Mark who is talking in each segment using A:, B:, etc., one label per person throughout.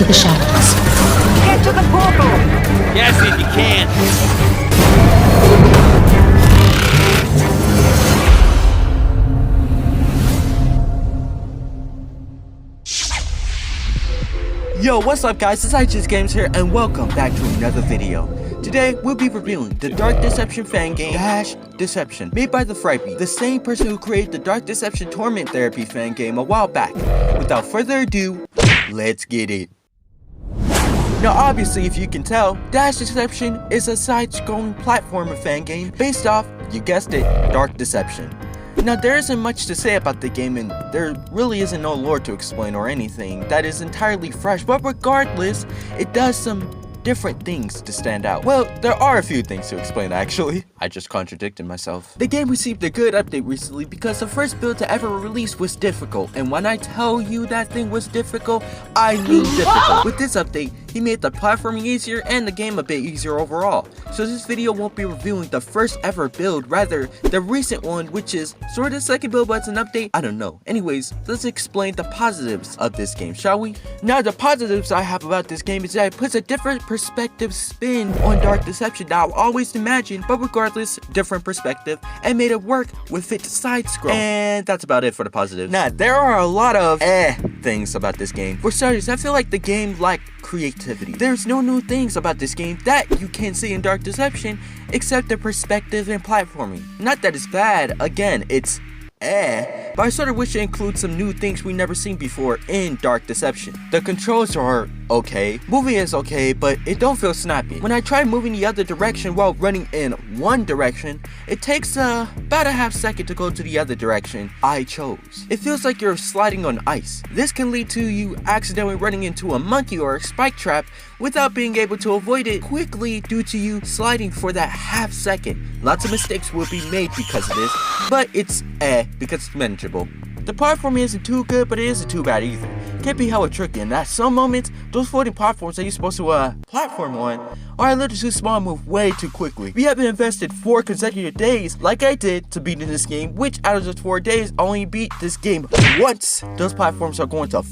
A: to the shadows.
B: Get to the portal!
C: Yes, if you can.
D: Yo, what's up guys, it's IHSGames here and welcome back to another video. Today, we'll be reviewing the Dark Deception Fangame Dark Deception, made by TheFrebby, the same person who created the Dark Deception Torment Therapy Fangame a while back. Without further ado, let's get it. Now obviously, if you can tell, Dark Deception is a side-scrolling platformer fangame based off, you guessed it, Dark Deception. Now there isn't much to say about the game and there really isn't no lore to explain or anything that is entirely fresh, but regardless, it does some different things to stand out. Well, there are a few things to explain actually. I just contradicted myself. The game received a good update recently because the first build to ever release was difficult, and when I tell you that thing was difficult, I mean difficult. With this update, he made the platforming easier and the game a bit easier overall. So this video won't be reviewing the first ever build, rather the recent one, which is sort of second build but it's an update, I don't know. Anyways, let's explain the positives of this game, shall we? Now the positives I have about this game is that it puts a different perspective spin on Dark Deception that I always imagined, but regardless, different perspective, and made it work with it side scroll. And that's about it for the positives. Now there are a lot of things about this game. For starters, I feel like the game lacked creativity. There's no new things about this game that you can see in Dark Deception except the perspective and platforming. Not that it's bad, again, it's but I sort of wish it includes some new things we never seen before in Dark Deception. The controls are okay, moving is okay, but it don't feel snappy. When I try moving the other direction while running in one direction, it takes about a half second to go to the other direction I chose. It feels like you're sliding on ice. This can lead to you accidentally running into a monkey or a spike trap without being able to avoid it quickly due to you sliding for that half second. Lots of mistakes will be made because of this, but it's because it's manageable. The platforming isn't too good, but it isn't too bad either. Can't be hella tricky, and at some moments, those floating platforms that you're supposed to platform on are a little too small and move way too quickly. We haven't invested 4 consecutive days like I did to beat in this game, which out of those 4 days, I only beat this game once. Those platforms are going to f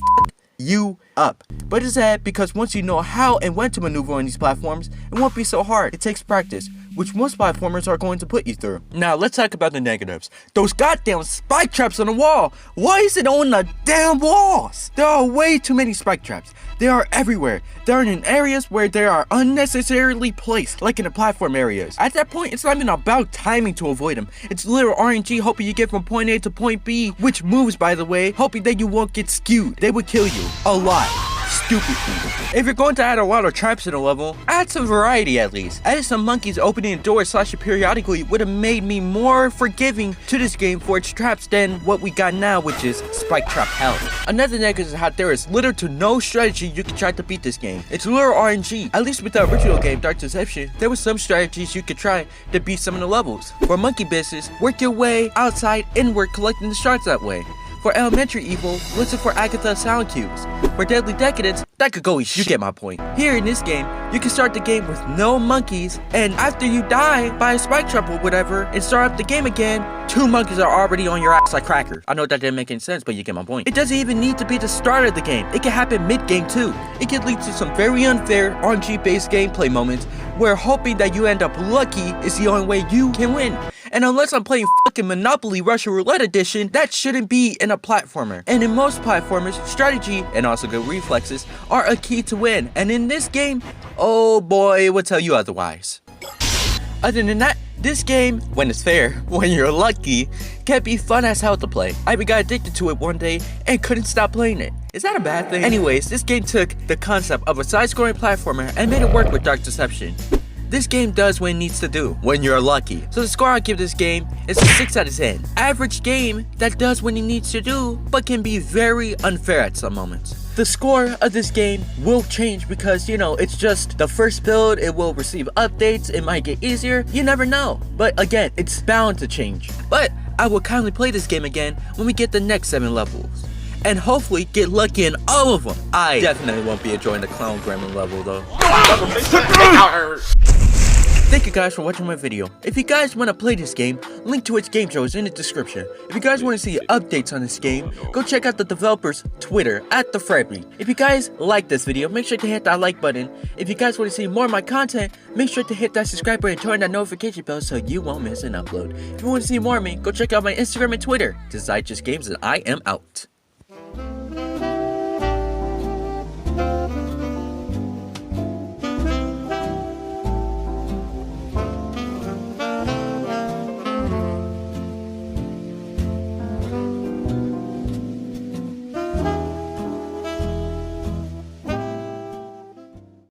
D: you up. But it's sad because once you know how and when to maneuver on these platforms, it won't be so hard. It takes practice, which most platformers are going to put you through. Now let's talk about the negatives. Those goddamn spike traps on the wall. Why is it on the damn walls? There are way too many spike traps. They are everywhere. They're in areas where they are unnecessarily placed, like in the platform areas. At that point, it's not even about timing to avoid them. It's literal RNG, hoping you get from point A to point B, which moves, by the way, hoping that you won't get skewed. They would kill you. A lot. Stupid thing. If you're going to add a lot of traps in a level, add some variety at least. Adding some monkeys opening the door slashing periodically would have made me more forgiving to this game for its traps than what we got now, which is spike trap hell. Another negative is how there is little to no strategy you can try to beat this game. It's literal RNG. At least with the original game, Dark Deception, there were some strategies you could try to beat some of the levels. For monkey business, work your way outside inward collecting the shards that way. For elementary evil, listen for Agatha sound cues. For deadly decadence, that could go easy. You get my point. Here in this game, you can start the game with no monkeys, and after you die by a spike trap or whatever, and start up the game again, 2 monkeys are already on your ass like crackers. I know that didn't make any sense, but you get my point. It doesn't even need to be the start of the game. It can happen mid-game too. It can lead to some very unfair RNG-based gameplay moments where hoping that you end up lucky is the only way you can win. And unless I'm playing fucking Monopoly Russian Roulette Edition, that shouldn't be in a platformer. And in most platformers, strategy and also good reflexes are a key to win. And in this game, oh boy, it would tell you otherwise. Other than that, this game, when it's fair, when you're lucky, can be fun as hell to play. I even got addicted to it one day and couldn't stop playing it. Is that a bad thing? Anyways, this game took the concept of a side-scrolling platformer and made it work with Dark Deception. This game does what it needs to do, when you're lucky. So the score I give this game is a 6 out of 10. Average game that does what it needs to do, but can be very unfair at some moments. The score of this game will change because, you know, it's just the first build, it will receive updates, it might get easier, you never know. But again, it's bound to change. But I will kindly play this game again when we get the next 7 levels. And hopefully get lucky in all of them. I definitely won't be enjoying the clown gremlin level though. Thank you guys for watching my video. If you guys want to play this game, link to its Gamejolt is in the description. If you guys want to see updates on this game, go check out the developer's Twitter at TheFrebby. If you guys like this video, make sure to hit that like button. If you guys want to see more of my content, make sure to hit that subscribe button and turn that notification bell so you won't miss an upload. If you want to see more of me, go check out my Instagram and Twitter. This is IHSGames and I am out.